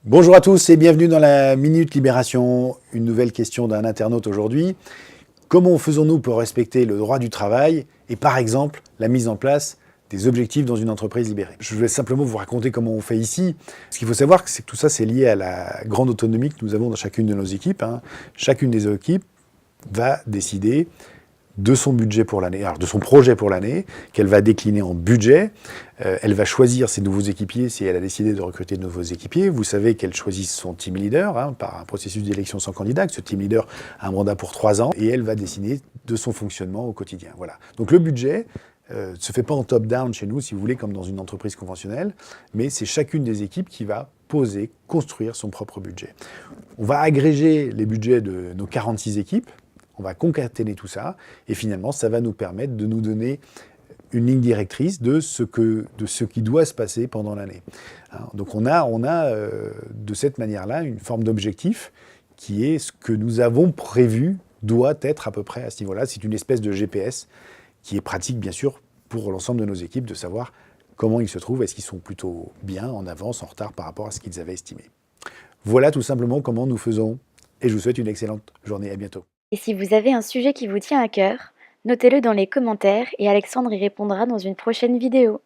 Bonjour à tous et bienvenue dans la Minute Libération. Une nouvelle question d'un internaute aujourd'hui. Comment faisons-nous pour respecter le droit du travail et par exemple la mise en place des objectifs dans une entreprise libérée? Je vais simplement vous raconter comment on fait ici. Ce qu'il faut savoir, c'est que tout ça, c'est lié à la grande autonomie que nous avons dans chacune de nos équipes. Chacune des équipes va décider de son budget pour l'année, alors de son projet pour l'année, qu'elle va décliner en budget. Elle va choisir ses nouveaux équipiers si elle a décidé de recruter de nouveaux équipiers. Vous savez qu'elle choisit son team leader par un processus d'élection sans candidat. Ce team leader a un mandat pour 3 ans et elle va décider de son fonctionnement au quotidien. Voilà. Donc le budget ne se fait pas en top-down chez nous, si vous voulez, comme dans une entreprise conventionnelle, mais c'est chacune des équipes qui va poser, construire son propre budget. On va agréger les budgets de nos 46 équipes. On va concaténer tout ça et finalement, ça va nous permettre de nous donner une ligne directrice de ce qui doit se passer pendant l'année. Donc on a de cette manière-là une forme d'objectif qui est ce que nous avons prévu doit être à peu près à ce niveau-là. C'est une espèce de GPS qui est pratique bien sûr pour l'ensemble de nos équipes de savoir comment ils se trouvent, est-ce qu'ils sont plutôt bien, en avance, en retard par rapport à ce qu'ils avaient estimé. Voilà tout simplement comment nous faisons et je vous souhaite une excellente journée. À bientôt. Et si vous avez un sujet qui vous tient à cœur, notez-le dans les commentaires et Alexandre y répondra dans une prochaine vidéo.